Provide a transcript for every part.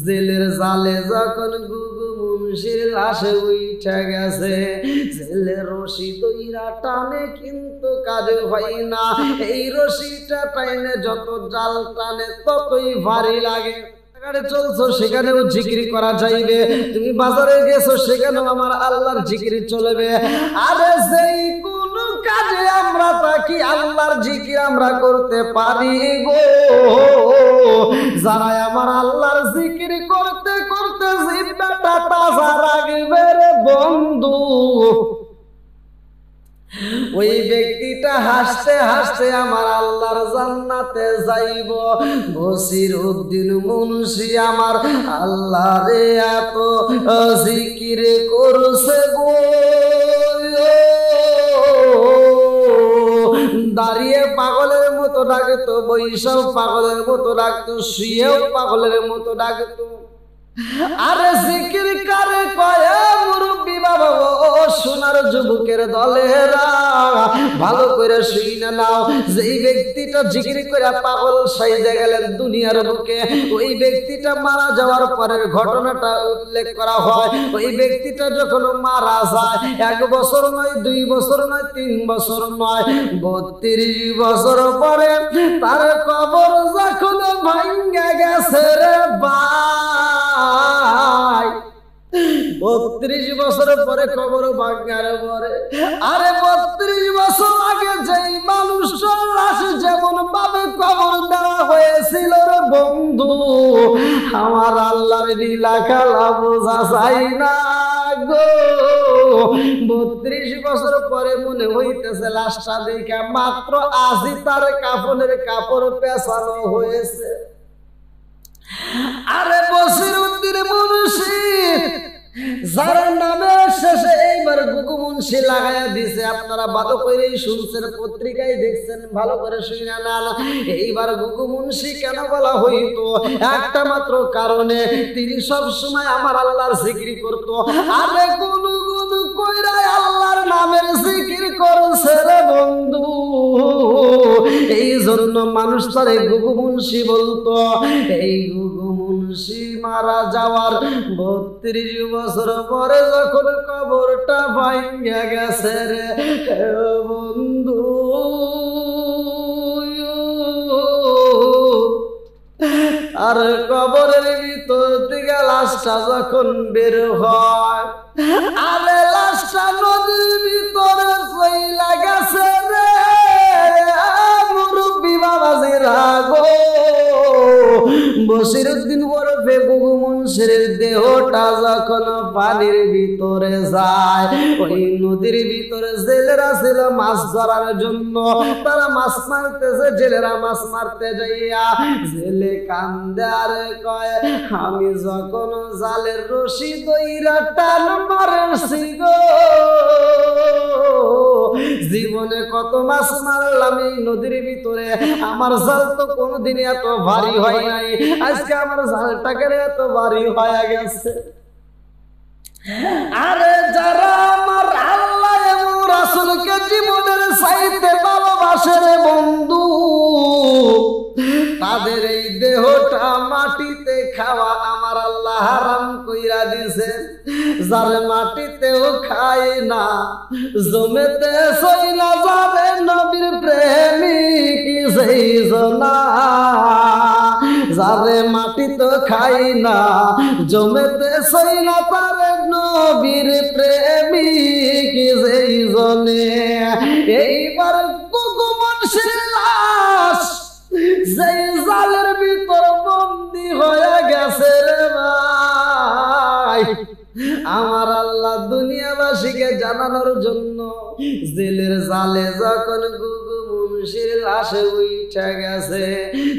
জেলের জালে যখন গুগু মুন্সির লাশে উঠে গেছে, জেলের রশি দইরা টানে কিন্তু কাজ হয় না। এই রশিটা টাইনে যত জাল টানে ততই ভারী লাগে। চলছো সেখানেও জিকির করা যাইবে, তুমি বাজারে গেছো সেখানেও আমার আল্লাহর জিকির চলবে। আরে যেই কোন কাজে আমরা থাকি আল্লাহর জিকির আমরা করতে পারি গো। যারা আমার আল্লাহর জিকির করতে করতে জিব্বাটা তাজা রাখবে রে বন্ধু, ওই ব্যক্তিটা হাসতে হাসতে আমার আল্লাহর জান্নাতে যাইব। বসির উদ্দিন মুন্সি আমার আল্লাহরে এত জিকির করছে গো, দাঁড়িয়ে পাগলের মতো ডাকতো, বৈশাও পাগলের মতো ডাকতো, শুয়েও পাগলের মতো ডাকতো। আরে জিকির কারে কয় মুরব্বি বাবা ও সোনার যুবকের দলেরা, ভালো করে শুনে নাও। যেই ব্যক্তিটা জিকির করে পাগল সাইজে গেলেন দুনিয়ার বুকে, ওই ব্যক্তিটা মারা যাওয়ার পরের ঘটনাটা উল্লেখ করা হয়। ওই ব্যক্তিটা যখন মারা যায় 1 বছর নয়, 2 বছর নয়, 3 বছর নয়, 32 বছর পরে তার কবর যখন ভাঙ্গা গেছে রে ভাই, 32 বছর পরে কবর ভাঙ্গার পরে, আরে 32 বছর আগে যেই মানুষটার লাশ যেমন ভাবে কবর দেওয়া হয়েছিল রে বন্ধু, আমার আল্লাহর লীলা খেলা বোঝা যায় না গো। 32 বছর পরে মনে হইতেছে লাশটা দেখে মাত্র আজই তার কাফনের কাপড় পেছানো হয়েছে। আরে বসির উদ্দিন মুন্সি যার নামে শেষে এইবার গুগু মুন্সি লাগাইয়া দিছে, আপনারা ভালো করে শুনছেন, পত্রিকায় দেখছেন, ভালো করে শুনে না। এইবার গুগু মুন্সি কেন বলা হইতো? একটা মাত্র কারণে, তিনি সব সময় আমার আল্লাহর জিকির করতো। আরে গুনু গুনু কইরা আল্লাহর নামের জিকির করছে রে বন্ধু, এই জন্য মানুষ তারে গুগু মুন্সি বলতো। এই গুগু মুন্সি মারা যাওয়ার 32 বছর পরে যখন কবরটা ভাঙ্গা গেছে রে বন্ধু, আর কবরের ভিতর থেকে লাশটা যখন বের হয়, আরে লাশটা নদীর ভিতরে চইলা গেছে রে মুরব্বি বাবাজিরা গো। বসির উদ্দিন ওরফে গুগু মুন্সির দেহটা যখন পানির ভিতরে যায়, ওই নদীর ভিতরে জেলেরা ছিল মাছ ধরার জন্য, তারা মাছ মারতেছে। জেলেরা মাছ মারতে যাইয়া জেলে কান্দে আর কয়, আমি যখন জালের রশি দইরা টান মারছি গো, জীবনে কত মাছ মারলাম এই নদীর ভিতরে, আমার জাল তো কোনোদিন এত ভারী হয় নাই, আজকে আমার জালটাকে এত ভারী হয়ে গেছে। আরে যারা আমার আল্লাহ এবং রাসূলকে জীবনের চাইতে ভালোবাসে রে বন্ধু, তাদের এই দেহটা মাটিতে খাওয়া আমার আল্লাহ হারাম কইরা দিছে। যার মাটিতেও খায় না, জমেতে সইলা যাবে নবীর প্রেমিক সেই জনা, যারে মাটিতে খাই না, জমেতে সইলা পারে নবীর প্রেমিক সেই জনে। এইবার গুগু মুন্সির লাশ যেই জালের ভিতর বন্দী হয়ে গেছে রে ভাই, আমার আল্লাহ দুনিয়াবাসীকে জানানোর জন্য জেলের জালে যখন গুগু মুন্সির লাশে উঠে গেছে,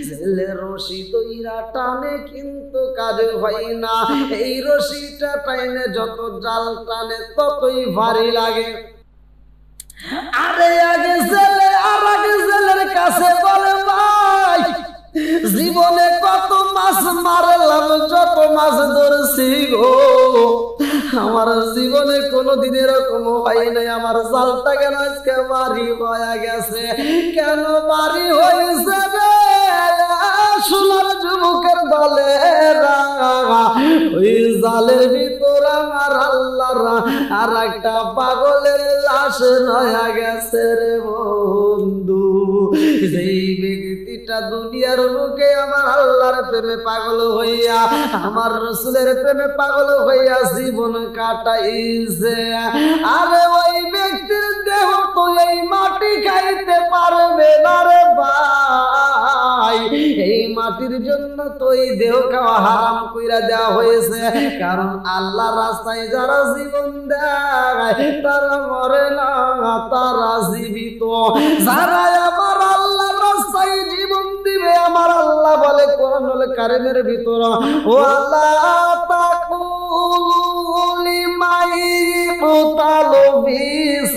জেলের রশি দইরা টানে কিন্তু কাজ হয় না। এই রশিটা টাইনে যত জাল টানে ততই ভারী লাগে। আরে আগে জেলে আর আগে জেলের কাছে বলে, ভাই জীবনে কত মাছ মারলাম, যত মাছ ধরছি গো, আমার জীবনে কোনোদিন এরকম হয় নাই, আমার জালটা কেন আজকে ভারী হয়ে গেছে? কেন ভারী হয়েছে রে সোনার যুবকের দলেরা? ওই জালের ভিতর আমার আল্লাহর আর একটা পাগলের লাশ রয়ে গেছে রে বন্ধু। যেই ব্যক্তিটা দুনিয়ার বুকে আমার আল্লাহর প্রেমে পাগল হইয়া আমার রাসূলের প্রেমে পাগল হইয়া জীবন কাটাইছে, আরে ওই ব্যক্তির দেহ তো এই মাটি খাইতে পারবে না রে ভাই। এই মাটির জন্য তো এই দেহ খাওয়া হারাম কইরা দেওয়া হয়েছে, কারণ আল্লাহর রাস্তায় যারা জীবন দেয় তারা মরে না, তারা জীবিত। যারা আমার আল্লাহর রাস্তায় জীবন দিবে আমার আল্লাহ বলে কোরআনুল কারীমের ভিতর, ও আল্লাহ তাকুলু লিমাই কুতালু ফি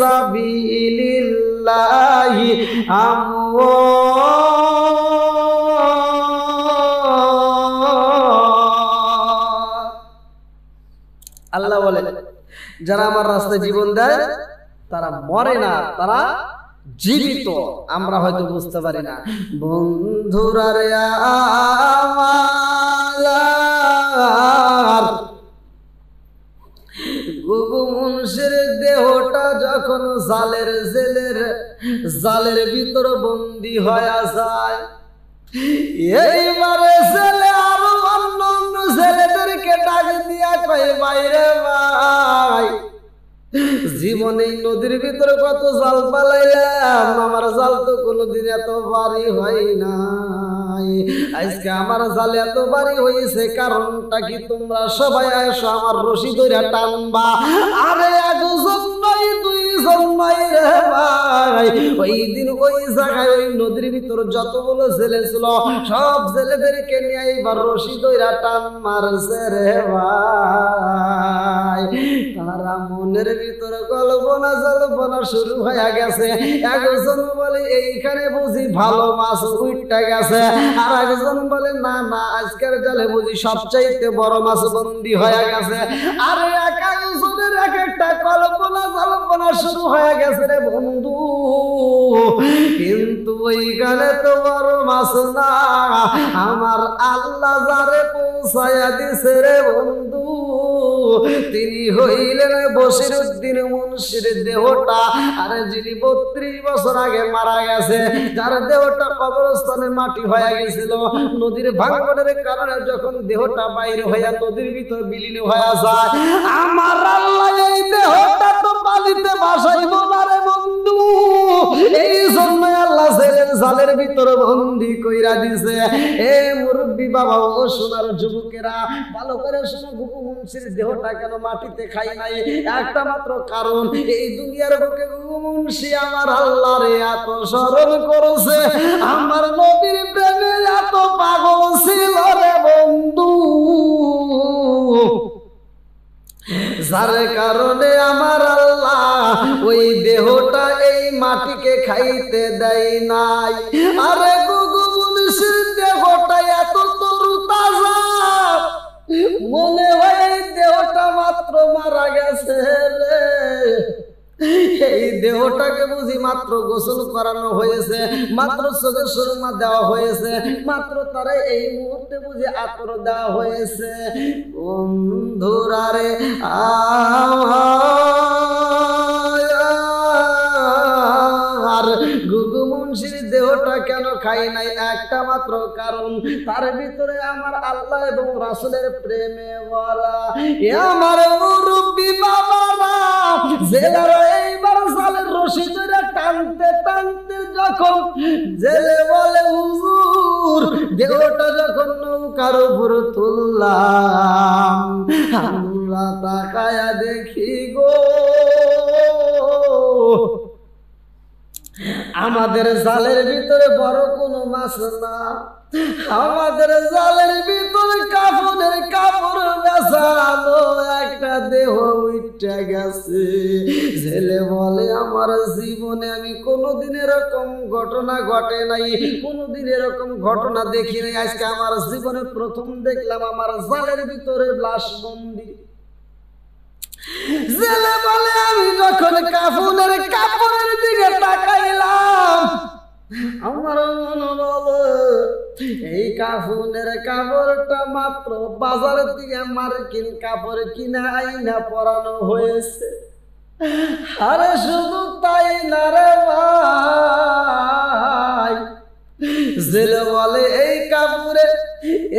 সাবিলিল্লাহি আল্লাহ বলে যারা আমার রাস্তায় জীবন দেয় তারা মরে না, তারা জীবিত। আমরা হয়তো বুঝতে পারি না। বন্ধুরা রে আমার গুগু মুন্সির দেহটা যখন জালের ভিতর বন্দী হয়ে যায়, এইবারে ছেলে আরো অন্য অন্য ছেলেদেরকে ডাক দিয়া কয় বাইরে ভাই, জীবনে নদীর ভিতরে কত জাল পালাইলাম, আমার জাল তো কোনোদিন এত ভারী হয় নাই, আজকে আমার জাল এত ভারী হয়েছে কারণটা কি? তোমরা সবাই আসো আমার রশি ধরে টানবা। আরে একজন নয় দুইজন নয় রে ভাই, ওই দিন ওই জায়গায় ওই নদীর ভিতর যতগুলো ছেলে ছিল সব ছেলেদেরকে নিয়ে এবার রশি ধরে টান মারছে রে ভাই। তারা মনের ভিতরে কল্পনা শুরু হয়ে গেছে। একজন বলে এইখানে বুঝি ভালো মাছ উঠতে গেছে, আর একজন বলে না না আজকের জালে বুঝি সবচাইতে বড় মাছ বন্দী হয়ে গেছে। আরে এক একজনের এক একটা কল্পনা শুরু হয়ে গেছে রে বন্ধু, কিন্তু ওইখানে তো বড় মাছ না, আমার আল্লাহ যারে পৌঁছায়া দিছে রে বন্ধু তিনি হইলেন বশিরউদ্দিন মুন্সির দেহটা। আরে যিনি 32 বছর আগে মারা গেছে, যার দেহটা কবরস্থানে মাটি হয়ে গেছিল, নদীর ভাঙনের কারণে যখন দেহটা বাইরে হইয়া নদীর ভিতর বিলীন হয়ে যায়, আমার আল্লাহ এই দেহটা তো পানিতে ভাসাইব না রে বন্ধু, এই জন্য আল্লাহ জালের ভিতর বন্দী কইরা দিছে। এ মুরব্বি বাবা ও সোনার যুবকেরা ভালো করে শোনো, গুগু মুন্সির দেহটা কেন মাটিতে খাই নাই? একটা মাত্র কারণ, এই দুনিয়ার বুকে গুগু মুন্সি আমার আল্লাহরে এত স্মরণ করেছে, আমার নবীর প্রেমে এত পাগল ছিল রে বন্ধু, যার কারণে আমার আল্লাহ ওই দেহটা এই মাটিকে খাইতে দেয় নাই। আরে গুগু মুন্সির দেহটা এত তরু তাজা, মনে হয় দেহটা মাত্র মারা গেছে রে। এই দেহটাকে বুঝি মাত্র গোসল করানো হয়েছে, মাত্র চোখে সুরমা দেওয়া হয়েছে, মাত্র তারা এই মুহূর্তে বুঝি আতর দেওয়া হয়েছে। বন্ধুরা রে আর গুগু মুন্সির দেহটা কেন খাই নাই? একটা মাত্র কারণ, তার ভিতরে আমার আল্লাহ এবং রাসূলের প্রেমে ভরা। আমার মুরব্বি বাবারা জেলার এইবার জালের রশি ধরে টানতে টানতে যখন জেলে বলে হুজুর দেহটা যখন নৌকার উপর তুললাম, আমরা তাকায়া দেখি গো আমাদের জালের ভিতরে বড় কোনো মাছ না, আমাদের জালের ভিতরে কাফনের কাপড় বেছানো একটা দেহ উঠে গেছে। জেলে বলে আমার জীবনে আমি কোনোদিন এরকম ঘটনা ঘটে নাই, কোনোদিন এরকম ঘটনা দেখি নাই, আজকে আমার জীবনে প্রথম দেখলাম আমার জালের ভিতরে লাশ বন্দী। জেলে বলে আমি যখন কাফনের কাপড়ের দিকে তাকাইলাম, আমার মনে বলে এই কাফনের কাপড়টা মাত্র বাজার থেকে মার্কিন কাপড় কিনা আইনা পরানো হয়েছে। আরে শুধু তাই না রে ভাই, জেলে বলে এই কাপড়ে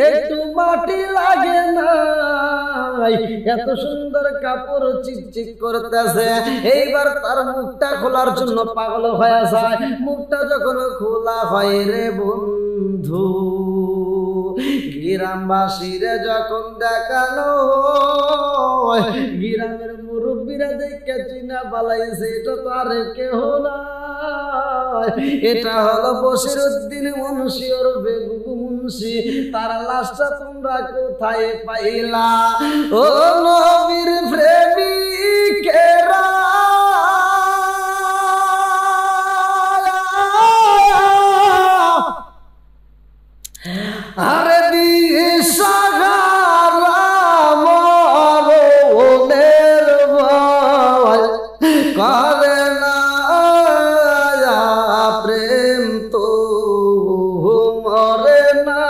একটু মাটি লাগে না, এত সুন্দর কাপড় চিকচিক করতেছে। এইবার তার মুখটা খোলার জন্য পাগল হয়ে যায়। মুখটা যখন খোলা হয় রে বন্ধু, গ্রামবাসীরা যখন দেখানো হয়, গ্রামের মুরব্বীরা দেখে চিনা পালাইছে এটা তো আর কেহ না, এটা হলো বশিরউদ্দিন মুন্সি ওরফে গুগু মুন্সি। তার লাশটা তোমরা কোথায় পাইলা? ও নবীর প্রেমিকেরা, আরে দিশাহারা মরণের ভয় করে না, প্রেম তো মরে না,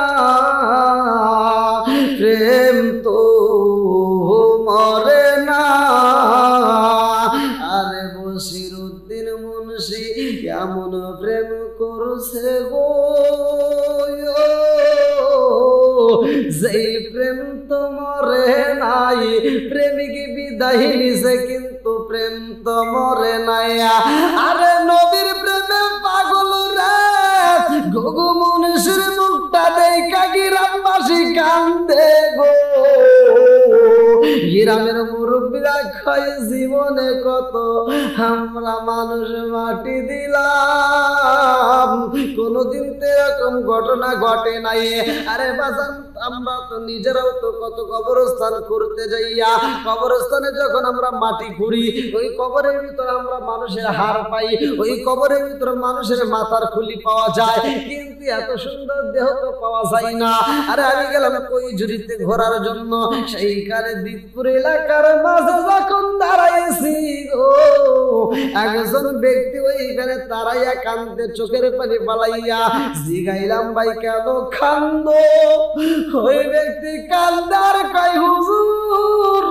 প্রেম তো মরে না। আরে বশিরউদ্দিন মুন্সি এমন প্রেম করছে গো, যেই প্রেম তো মরে নাই। প্রেমিক বিদায় নিছে কিন্তু প্রেম তো মরে নাই। আরে নবীর প্রেমে পাগল রে গুগু মুন্সির মুখটা দেখা গ্রামবাসী কান্দে গো। গ্রামের মুরব্বীরা কয় জীবনে কত আমরা মানুষ মাটি দিলাম, কোনদিন তো এরকম ঘটনা ঘটে নাই। আরে বাজান, আমরা তো নিজেরাও তো কত কবরস্থান করতে যাইয়া, কবরস্থানে যখন আমরা মাটি খুঁড়ি, ওই কবরের ভিতরে আমরা মানুষের হাড় পাই, ওই কবরের ভিতরে মানুষের মাথার খুলি পাওয়া যায়, কিন্তু এত সুন্দর দেহ তো পাওয়া যায় না। আরে আমি গেলাম কৈজুরিতে ঘোরার জন্য, সেইখানে দিকপুর এলাকার মাঝে যখন দাঁড়াইছি গো, একজন ব্যক্তি ওইখানে দাঁড়াইয়া কান্দে চোখের পানি বালাইয়া। জিগাইলাম ভাই কেন কান্দো? ওই ব্যক্তি কান্দার কয় হুজুর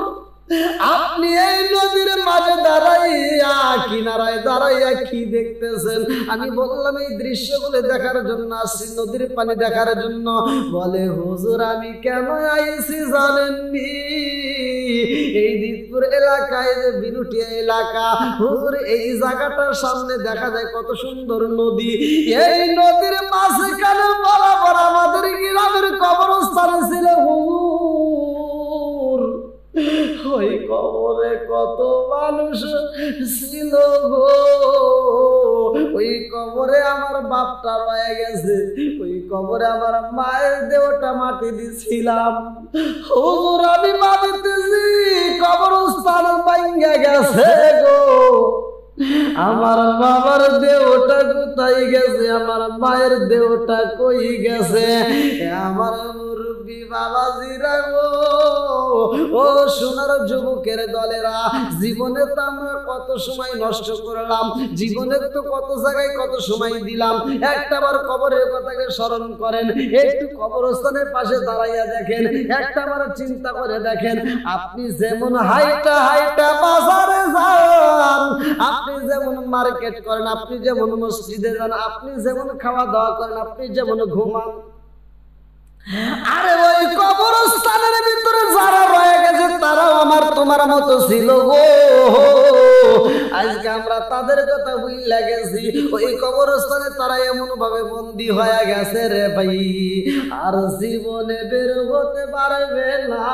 আপনি এই নদীর মাঝে দাঁড়াইয়া, কিনারায় দাঁড়াইয়া কি দেখতেছেন? আমি বললাম এই দৃশ্যগুলো দেখার জন্য আসছি, নদীর পানি দেখার জন্য। বলে হুজুর আমি কেন আইছি জানেননি? এই দিকপুর এলাকায় যে বিনুটিয়া এলাকা হুজুর, এই জায়গাটার সামনে দেখা যায় কত সুন্দর নদী। এই নদীর মাঝখানে বরাবর আমাদের গ্রামের কবরস্থান ছিল হুজুর। ওই কবরে কত মানুষ ছিল গো, ওই কবরে আমার বাপটা রয়ে গেছে, ওই কবরে আমার মায়ের দেহটা মাটি দিছিলাম। হুজুর আমি ভাবতেছি কবরস্থান ভাঙ্গা গেছে গো, আমার বাবার দেহটা কোথায় গেছে, আমার মায়ের দেহটা কই গেছে? আমার মুরব্বী বাবাজিরা গো, ও সোনার যুবকের দলেরা, জীবনে তো আমরা কত সময় নষ্ট করলাম, জীবনে তো কত জায়গায় কত সময় দিলাম। একটাবার কবরের কথাকে স্মরণ করেন, একটু কবরস্থানের পাশে দাঁড়াইয়া দেখেন, একটাবার চিন্তা করে দেখেন। আপনি যেমন হাইটা হাইটা বাজারে যান, আপনি যেমন মার্কেট করেন, আপনি যেমন মসজিদে যান, আপনি যেমন খাওয়া দাওয়া করেন, আপনি যেমন ঘুমান, আরে ওই কবরস্থানের ভিতরে যারা রয়ে গেছে তারাও আমার তোমার মতো ছিল গো। আজকে আমরা তাদের কথা ভুলে গেছি, ওই কবরস্থানে তারা এমন ভাবে বন্দী হয়ে গেছে রে ভাই, আর জীবনে বের হতে পারবে না।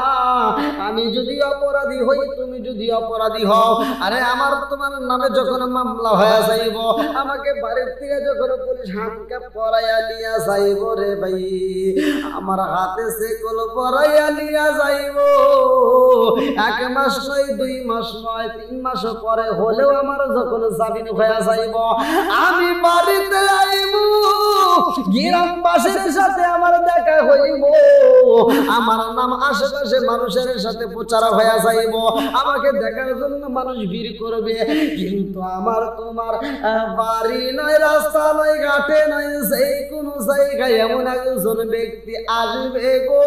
আমি যদি অপরাধী হই, তুমি যদি অপরাধী হও, আরে আমার তোমার নামে যখন মামলা হয়ে যাইব, আমাকে বাড়ির থেকে যখন পুলিশ হাতকা পরাইয়া নিয়ে যাইব রে ভাই, আমার হাতে সেকল পরাইয়া নিয়ে যাইব। 1 মাস নয়, 2 মাস নয়, 3 মাস পরে হলেও আমার যখন জামিন হয়ে যাইব, আমি বাড়িতে আইব গ্রামবাসীর সাথে আমার দেখা হইব, আমার নাম আশেপাশে মানুষের সাথে প্রচার হয়ে যাইব, আমাকে দেখার জন্য মানুষ ভিড় করবে। কিন্তু আমার তোমার বাড়ি নয়, রাস্তা নয়, ঘাটে নয়, সেই কোনো জায়গায় এমন একজন ব্যক্তি আসবে গো,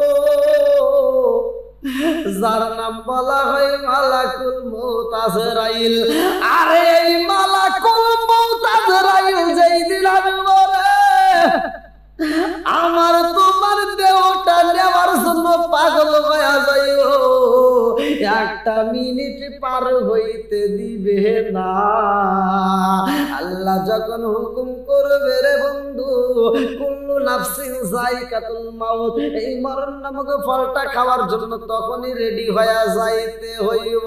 যার নাম বলা হয় মালাকুল মউত আজরাইল। আরে এই মালাকুল মউত আজরাইল যেই দিন আসবে, আমার তোমার দেহটা নেওয়ার জন্য পাগল হয়ে যাইব, একটা মিনিট পার হইতে দিবে না। আল্লাহ যখন হুকুম করবে রে বন্ধু, কুল্লু নাফসিন যায়কাতুল মাউত, এই মরণ নামক ফলটা খাওয়ার জন্য তখনই রেডি হয়ে যাইতে হইব।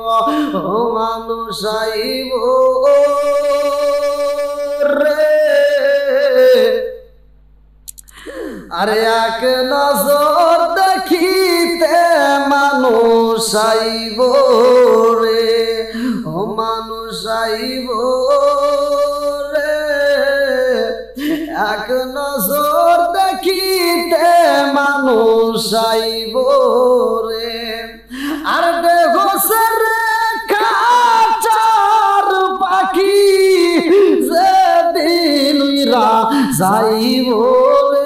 ও মানুষ আইব রে, আরে এক নজর দেখিতে মানুষ আইব রে, ও মানুষ আইব রে, এক নজর দেখিতে মানুষ আইব রে। আর দেখো রে কাচার পাখি যেদিন যাইব রে,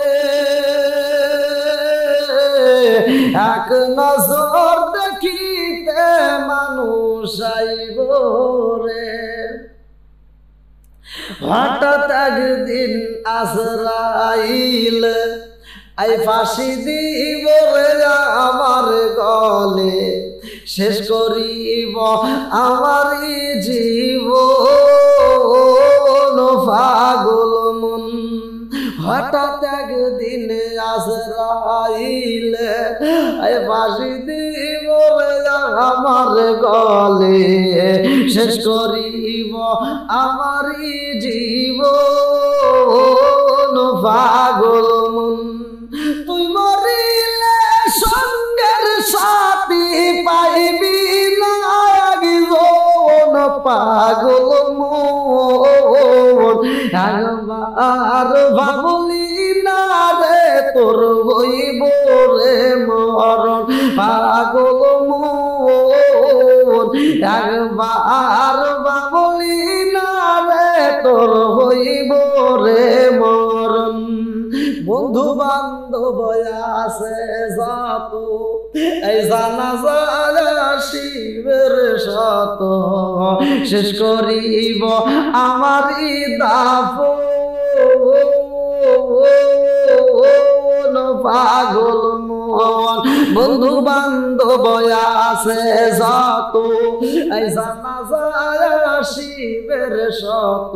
এক নজর দেখিতে মানুষ আইব রে। হঠাৎ একদিন আজরাইল আই ফাঁসি দিব রে আমার গলে, শেষ করিব আমার জীবন পাগল মন। হঠাৎ একদিন আজরাইল আই ফাঁসি দিব রে আমার গলে, শেষ করিব আমার জীবন পাগল মন। তুই মরিলে সঙ্গের সাথী পাইবি না জীবন পাগল মন। একবার ভাবলি না রে তোর হইব রে মরণ পাগল মন, একবার ভাবলি না রে তোর হইব রে মরণ। বন্ধু বান্ধব আছে যত, এই জানাজা শিবের শত, শেষ করিব আমার দাফন পাগল মন। বন্ধু বান্ধব আছে যত, এই জানাজা শিবের শত,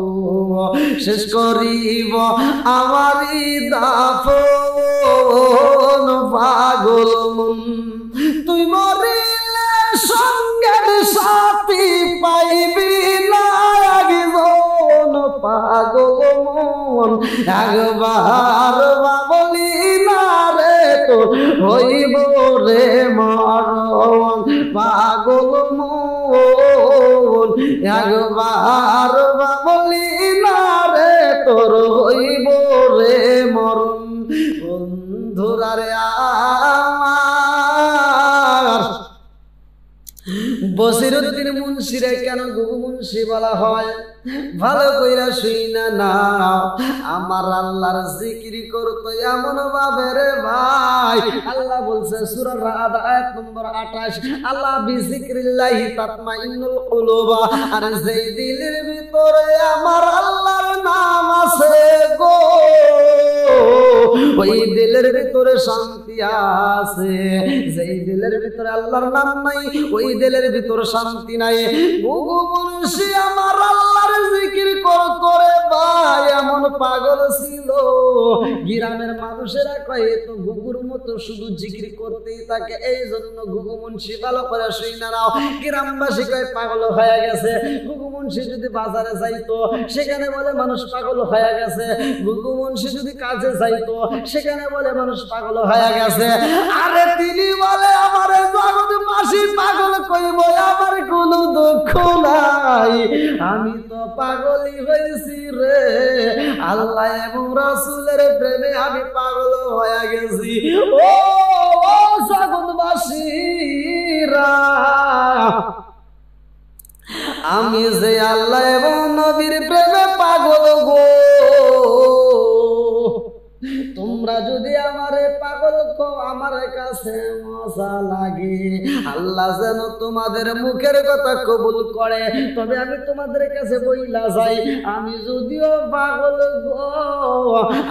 শেষ করিব আমার দাফন পাগল মন। তুই মরিলে সঙ্গের সাথী পাইবি না একজন পাগল মন, একবার ভাবলি না রে তোর হইব রে মরণ পাগল মন, একবার ভাবলি না রে তোর হইব রে মরণ। বন্ধুরা রে আমার, বসিরউদ্দিন মুন্সিরে কেন গুরু মুন্সি বলা হয় ভালো কইরা শুই না না। আমার আল্লাহর জিকির করতো এমন ভাবে রে ভাই, আল্লাহ বলছে সূরা রাদ আয়াত নম্বর 28, আল্লাহ বিজিক্রিল্লাহি তাতমাইন্নুল কুলুব। আর যেই দিলের ভিতরে আমার আল্লাহর নাম আছে গো, ওই দিলের ভিতরে শান্তি আছে। যেই দিলের ভিতরে আল্লাহর নাম নাই, ওই দিলের ভিতরে শান্তি নাই। গুগু মুন্সি আমার আল্লাহর জিকির করত রে ভাই, এমন পাগল ছিল। গ্রামের মানুষেরা কয় তো গুগুর মতো শুধু জিকির করতেই থাকে, এই জন্য গুগু মুন্সি ভালো করে শুই না নাও। গ্রামবাসী কয় পাগল হয়ে গেছে। গুগু মুন্সি যদি বাজারে যাইতো সেখানে বলে মানুষ পাগল হয়ে গেছে। গুগু মুন্সি যদি কাজে যাইতো সেখানে বলে মানুষ পাগল হয়ে গেছে। আরে তিনি বলে আমার জগৎ মাসি পাগল কইব, আমার কোনো দুঃখ নাই। আমি তো পাগলই হয়েছি রে, আল্লাহ এবং রাসূলের প্রেমে আমি পাগল হয়ে গেছি। ও জগৎবাসীরা, আমি যে আল্লাহ এবং নবীর প্রেমে পাগল গো। তোমরা যদি আমারে পাগল কো, আমার কাছে মজা লাগে। আল্লাহ যেন তোমাদের মুখের কথা কবুল করে। তবে আমি তোমাদের কাছে বইলা যাই, আমি যদিও পাগল গো,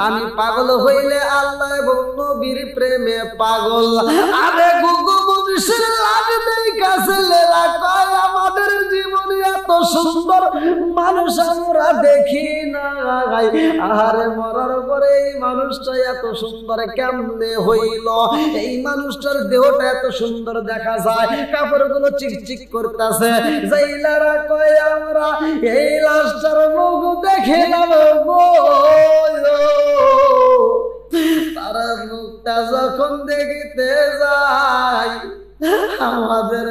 আমি পাগল হইলে আল্লাহ এবং নবীর প্রেমে পাগল। আরে গুগু মুর্শিদ লাগবে কাছে লেলা কয়, আমাদের জীবনে এত সুন্দর মানুষ আমরা দেখি না। আরে মরার পরে এই মানুষটা এত সুন্দর কেমনে হইল? এই মানুষটার দেহটা এত সুন্দর দেখা যায়, কাপড়গুলো চিকচিক করতেছে। জাইলারা কয় আমরা এই লাশটার মুখ দেখে নেব গো। তারা মুখটা যখন দেখতে যায়, আমাদের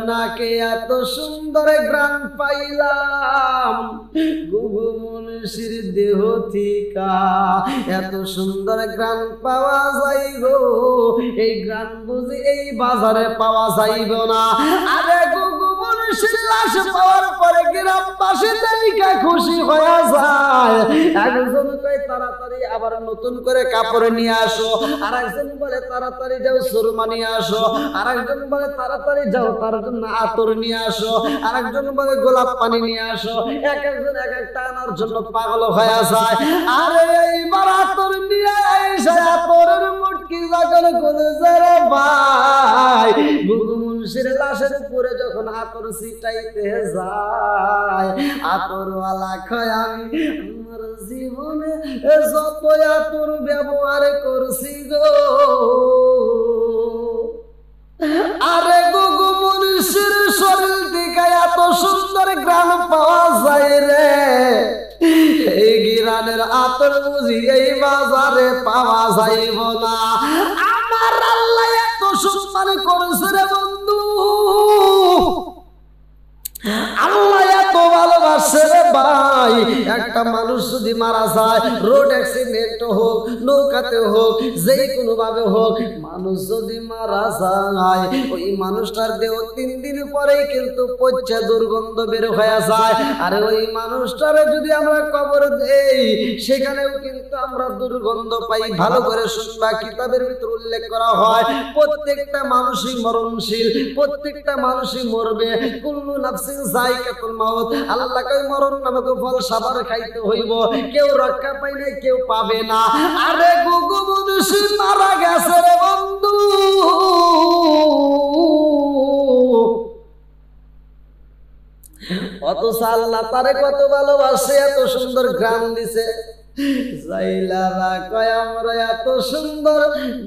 নাকে এত সুন্দর ঘ্রাণ পাইলাম। গুগু মুন্সির দেহ থিকা এত সুন্দর ঘ্রাণ পাওয়া যায় গো, এই ঘ্রাণ বুঝি এই বাজারে পাওয়া যাইব না। আরে গুগু মুন্সির লাশ পাওয়ার পরে গ্রামবাসী দেখে খুশি হয়ে যায়। একজন কয় তাড়াতাড়ি আবার নতুন করে কাপড় নিয়ে আসো, আর একজন বলে তাড়াতাড়ি যাও সুরমা নিয়ে আসো, আর একজন বলে তাড়াতাড়ি যাও তার জন্য আতর নিয়ে আসো, আর একজন বলে গোলাপ পানি নিয়ে আসো। এক একজন এক একটা আনার জন্য পাগল হয়ে যায়। আরে এইবার আতর নিয়ে এসে আতরের মুটকি যখন গুলজার ভাই গুগু মুন্সির লাশের উপরে যখন আতর ছিটাইতে যায়, আতরওয়ালা কয় আমি আমার জীবনে যত আতর ব্যবহার করছি গো, আরে গুগু মুন্সির শরীর থেকে এত সুন্দর ঘ্রাণ পাওয়া যায় রে, এই ঘ্রাণের আতর বুঝি এই বাজারে পাওয়া যাইব না। আমার আল্লাহ এত সুন্দর করেছে রে বন্ধু, আল্লাহ এত ভালোবাসে রে ভাই। একটা মানুষ যদি মারা যায়, রোড অ্যাক্সিডেন্ট হোক, নৌকাতে হোক, যে কোনো ভাবে হোক, মানুষ যদি মারা যায়, ওই মানুষটার দেহ 3 দিন পরেই কিন্তু পচা দুর্গন্ধ বের হয়ে যায়। আর ওই মানুষটার যদি আমরা কবর দেই, সেখানেও কিন্তু আমরা দুর্গন্ধ পাই। ভালো করে শুনবা, কিতাবের ভিতর উল্লেখ করা হয় প্রত্যেকটা মানুষই মরণশীল, প্রত্যেকটা মানুষই মরবে। কুল্লু নাফসিন যায়কাতুল মাউত, আল্লাহ কই মরণ নামক ফল সবার খাইতে হইব, কেউ রক্ষা পাই না, কেউ পাবে না। আরে গুগু মুন্সির মারা গেছে রে বন্ধু, অথচ আল্লাহ তারে কত ভালোবাসে, এত সুন্দর ঘ্রাণ দিছে। জাইলারা কয় আমরা এত সুন্দর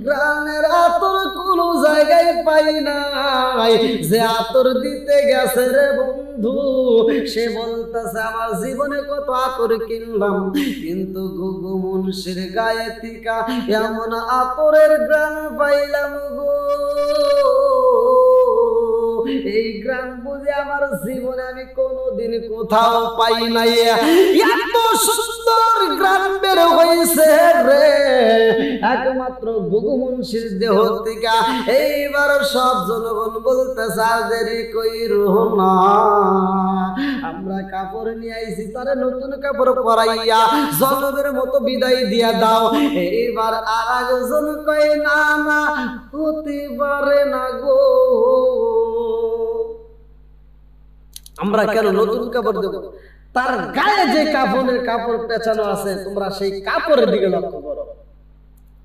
ঘ্রাণের আতর কোন জায়গায় পাই নাই, যে আতর দিতে গেছে রে বন্ধু সে বলতেছে আমার জীবনে কত আতর কিনলাম, কিন্তু গুগু মুন্সির গায়ে থেকে এমন আতরের ঘ্রাণ পাইলাম গো, এই গ্রাম বুঝে আমার জীবনে আমি কোনোদিন কোথাও পাই নাই। এত সুন্দর গ্রাম বের হয়েছে রে একমাত্র গুগু মুন্সির দেহ থেকে। এইবার সব জনগণ বলতেছে দেরি কইরো না, আমরা কাপড় নিয়ে আইছি, তারে নতুন কাপড় পরাইয়া জনগণের মতো বিদায় দিয়া দাও। এইবার আর একজন কয় না না, হতে পারে না গো, আমরা কেন নতুন কাপড় দেব? তার গায়ে যে কাফনের কাপড় পেঁচানো আছে, তোমরা সেই কাপড়ের দিকে লক্ষ্য করো।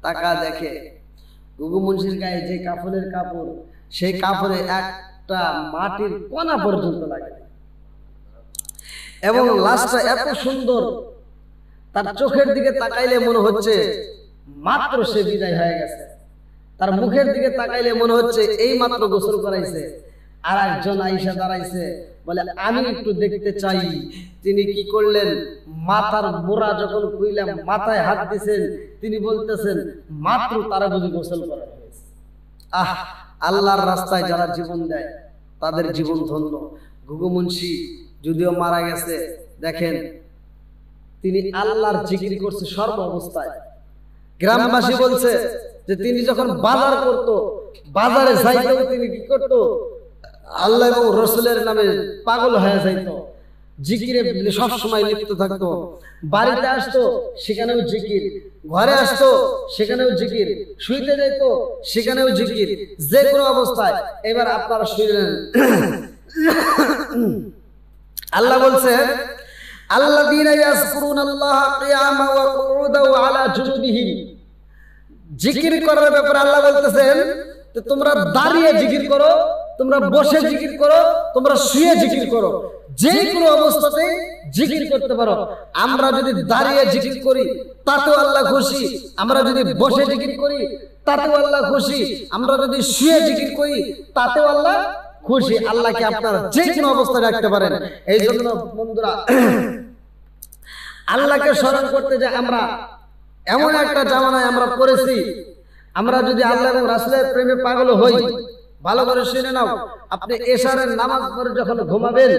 তাকা দেখে গুগু মুন্সির গায়ে যে কাফনের কাপড়, সেই কাপড়ে একটা মাটির কণা পর্যন্ত লাগে, এবং লাশটা এত সুন্দর, তার চোখের দিকে তাকাইলে মনে হচ্ছে মাত্র সে বিদায় হয়ে গেছে, তার মুখের দিকে তাকাইলে মনে হচ্ছে এই মাত্র গোসল করাইছে। আর একজন আইসা দাঁড়াইছে, বলে আমি একটু দেখতে চাই। তিনি কি করলেন, মাথার মোড়া যখন খুইলাম মাথায় হাত দিয়েছেন, তিনি বলতেছেন মাত্র তারা বুঝি গোসল করা হয়েছে। আহ, আল্লাহর রাস্তায় যারা জীবন দেয় তাদের জীবন ধন্য। গুগু মুন্সি যদিও মারা গেছে, দেখেন তিনি আল্লাহর জিকির করছে সর্ব অবস্থায়। গ্রামবাসী বলছে যে তিনি যখন বাজার করত, বাজারে যাইতেও তিনি কি করত, আল্লাহ এবং রসুলের নামে পাগল হয়ে যাইত, জিকিরে সব সময় লিপ্ত থাকতো। বাড়িতে আসতো সেখানেও জিকির, ঘরে আসতো সেখানেও জিকির, শুইতে যাইতো সেখানেও জিকির, যে কোনো অবস্থায়। এবার আপনারা শুনলেন আল্লাহ বলছে আল্লাযীনা ইয়াযকুরুনাল্লাহা কিয়ামান ওয়া কুউদান ওয়া আলা জুনুবিহিম। জিকির করার ব্যাপারে আল্লাহ বলতেছেন তোমরা দাঁড়িয়ে জিকির করো, তোমরা বসে জিকির করো, তোমরা শুয়ে জিকির করো, যে কোনো অবস্থাতে জিকির করতে পারো। আমরা যদি দাঁড়িয়ে জিকির করি তাতেও আল্লাহ খুশি, আমরা যদি বসে জিকির করি তাতেও আল্লাহ খুশি, আমরা যদি শুয়ে জিকির করি তাতেও আল্লাহ খুশি। আল্লাহকে আপনারা যে কোনো অবস্থায় রাখতে পারেন। এই জন্য বন্ধুরা আল্লাহকে স্মরণ করতে যে আমরা এমন একটা জামানায় আমরা পড়েছি, আমরা যদি আল্লাহ এবং রাসূলের প্রেমে পাগল হই, ভালো করে শুনে নাও, আপনি এশারের নামাজ পড়ে যখন ঘুমাবেন,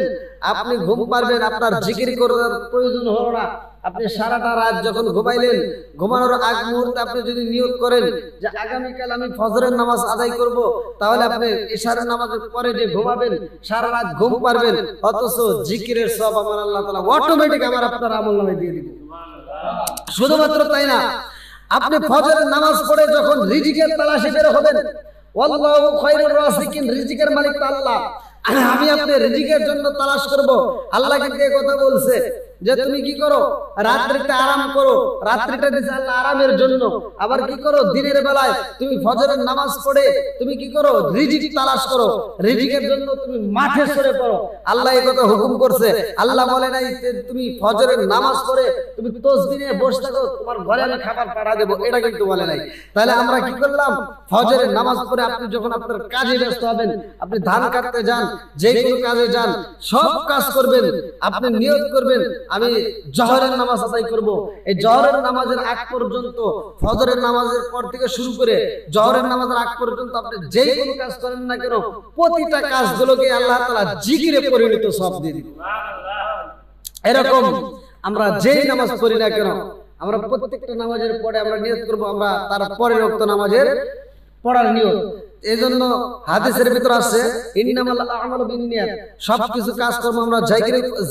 আপনি ঘুম পারবেন, আপনার জিকির করার প্রয়োজন হলো না। আপনি সারাটা রাত যখন ঘুমাইলেন, ঘুমানোর আগ মুহূর্তে আপনি যদি নিয়ত করেন যে আগামীকাল আমি ফজরের নামাজ আদায় করব, তাহলে আপনি এশারের নামাজের পরে যে ঘুমাবেন সারা রাত ঘুম পারবেন, অথচ জিকিরের সব আমার আল্লাহ তাআলা অটোমেটিক আমার আপনার আমলনামায় দিয়ে দিবেন। শুধুমাত্র তাই না, আপনি ফজরের নামাজ পড়ে যখন রিজিকের তালাশে বের হবেন, আল্লাহু খায়রুর রাযিকিন, রিজিকের মালিক তো আল্লাহ, আমি আপনি রিজিকের জন্য তালাশ করব। আল্লাহ কিন্তু এই কথা বলছে যে তুমি কি করো, রাত্রিটা আরাম করো, রাত্রিটা দিয়েছে আল্লাহ আরামের জন্য। আবার কি করো, দিনের বেলায় তুমি ফজরের নামাজ পড়ে তুমি কি করো, রিজিক তালাশ করো, রিজিকের জন্য তুমি মাঠে সরে পড়ো। আল্লাহ এই কথা হুকুম করছে। আল্লাহ বলে নাই তুমি ফজরের নামাজ পড়ে তুমি তাসবিহ নিয়ে বসে থাকো, তোমার ঘরে আমি খাবার পাঠা দেব, এটা কিন্তু বলে নাই। তাহলে আমরা কি করলাম, ফজরের নামাজ পড়ে আপনি যখন আপনার কাজে ব্যস্ত হবেন, আপনি ধান কাটতে যান, যে কোনো কাজে যান, সব কাজ করবেন, আপনি নিয়ত করবেন আমি জোহরের নামাজ আদায় করব। এই জোহরের নামাজের আগ পর্যন্ত, ফজরের নামাজের পর থেকে শুরু করে জোহরের নামাজের আগ পর্যন্ত আপনি যে কোনো কাজ করেন না কেন, প্রতিটা কাজগুলোকে আল্লাহ তাআলা জিকিরে পরিণত সব দিয়ে দিবেন। এরকম আমরা যেই নামাজ পড়ি না কেন, আমরা প্রত্যেকটা নামাজের পরে আমরা নিয়ত করব আমরা তার পরের ওয়াক্ত নামাজের পড়ার নিয়ত। এজন্য হাদিসের ভিতর আছে ইন্নামাল আমালু বিন্নিয়াত, সবকিছু কাজ কর্ম আমরা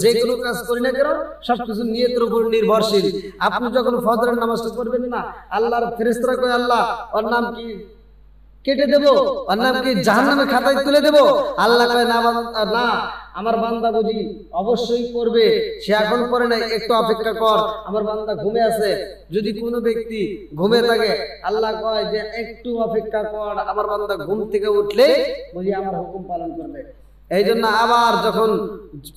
যে কোনো কাজ করি না কেন সবকিছু নিয়তের উপর নির্ভরশীল। আপনি যখন ফজরের নামাজটা পড়বেন না, আল্লাহর ফেরেশতারা কয় আল্লাহ ওর নাম কি কেটে দেব, ওর নাম কি জাহান্নামের খাতায় তুলে দেব? আল্লাহ কয় না, না, আমার বান্দা বুঝি অবশ্যই করবে, সে এখন পড়ে নাই, একটু অপেক্ষা কর, আমার বান্দা ঘুমে আছে। যদি কোনো ব্যক্তি ঘুমে থাকে, আল্লাহ কয় যে একটু অপেক্ষা কর, আমার বান্দা ঘুম থেকে উঠলে বুঝি আমার হুকুম পালন করবে। এই জন্য আবার যখন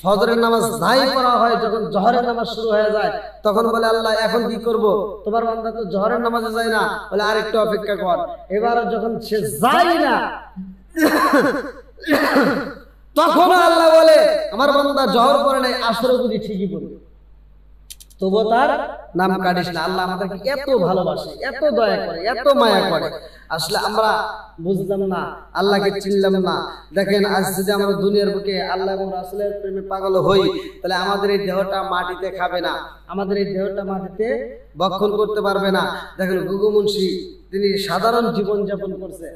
ফজরের নামাজ নাই পড়া হয়, যখন জোহরের নামাজ শুরু হয়ে যায়, তখন বলে আল্লাহ এখন কি করব, তোমার বান্দা তো জোহরের নামাজে যায় না, বলে আর একটু অপেক্ষা কর। এবার যখন সে যায় না, তখন আল্লাহ বলে আমার বান্দা জোহর পড়ে নাই, আসরে বুঝি ঠিকই পড়বে, তবু তার নাম কাটিস না। আল্লাহ আমাদেরকে এত ভালোবাসে, এত দয়া করে, এত মায়া করে, আসলে আমরা বুঝলাম না, আল্লাহকে চিনলাম না। দেখেন আজ যদি আমরা দুনিয়ার বুকে আল্লাহ এবং রাসূলের প্রেমে পাগল হই, তাহলে আমাদের এই দেহটা মাটিতে খাবে না, আমাদের এই দেহটা মাটিতে ভক্ষণ করতে পারবে না। দেখেন গুগু মুন্সি তিনি সাধারণ জীবন যাপন করছে,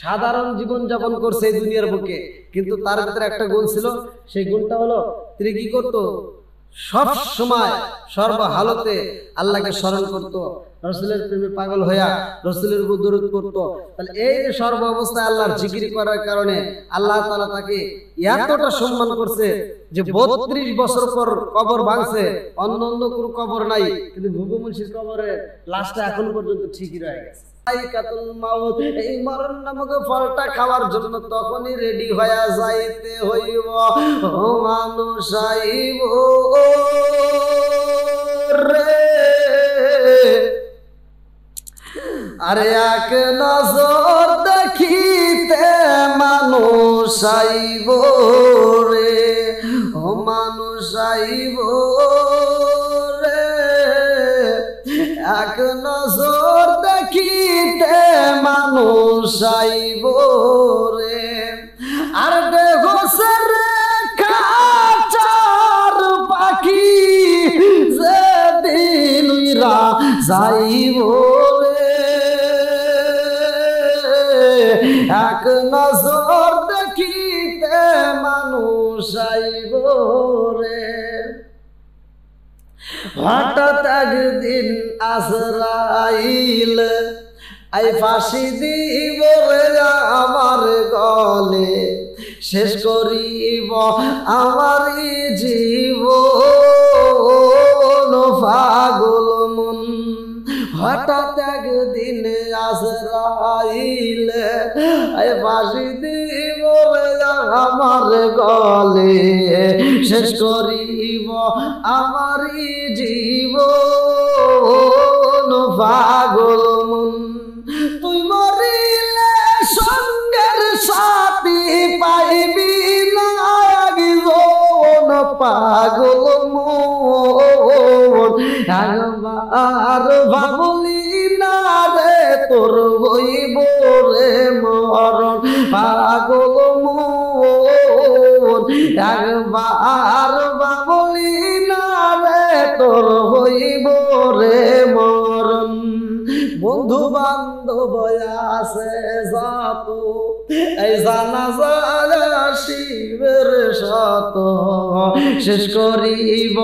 সাধারণ জীবন যাপন করছে এই দুনিয়ার বুকে, কিন্তু তার ভিতরে একটা গুণ ছিল, সেই গুণটা হলো তিনি কি করতো, সব সময় সর্ব হালতে আল্লাহকে স্মরণ করত, রাসূলের প্রেমে পাগল হইয়া রাসূলের উপর দরুদ পড়তো। তাহলে এই যে সর্ব অবস্থায় আল্লাহর জিকির করার কারণে আল্লাহ তাআলা তাকে এতটা সম্মান করছে যে 32 বছর পর কবর ভাঙছে, অন্য কোনো কবর নাই, কিন্তু ঘুঘু মুন্সির কবরের লাশটা এখন পর্যন্ত ঠিকই রয়ে গেছে। এই মরণ নামক ফলটা খাওয়ার জন্য তখনই রেডি হয়ে যাইতে হইব। ও মানুষ আইব রে, আরে এক নজর দেখিতে মানুষ আইব রে, ও মানুষ আইব রে, এক নজর দেখিতে মানুষ আইব রে। আর দেখো সে রেখা চার পাখি পুষাইব রে। হঠাৎ একদিন আজরাইল আই ফাঁসি দিব রে আমার গলে, শেষ করিব আমারই জীবন পাগল মন। হঠাৎ একদিন আজরাইল আই ফাঁসি দিব রে আমার গলে, শেষ করিব আমারই জীবন পাগল মন। তুই মরিলে সঙ্গের সাথী পাইবি না একজন পাগল মন। একবার ভাবলি না রে তোর হইব রে মরণ পাগল মন। একবার ভাবলি না রে তোর হইব রে মরণ। বন্ধু বান্ধব আছে যত এই জানাজা শিবের শত, শেষ করিব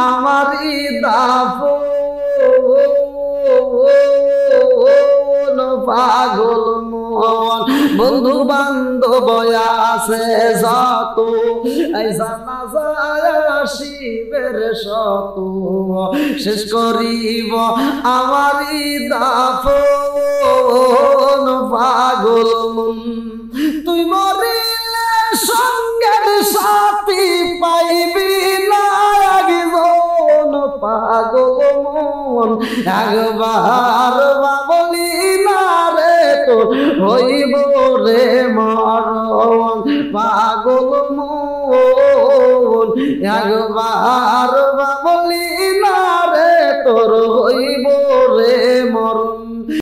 আমারই দাফন পাগল মন। বন্ধু বান্ধব আছে যত এই জানাজা শিবের শত, শেষ করিব আমারই দাফন পাগল মন। তুই মরিলে সঙ্গের সাথী পাইবি না একজন পাগল মন। একবার ভাবলি না রে তোর হইব রে মরণ পাগল মন। একবার ভাবলি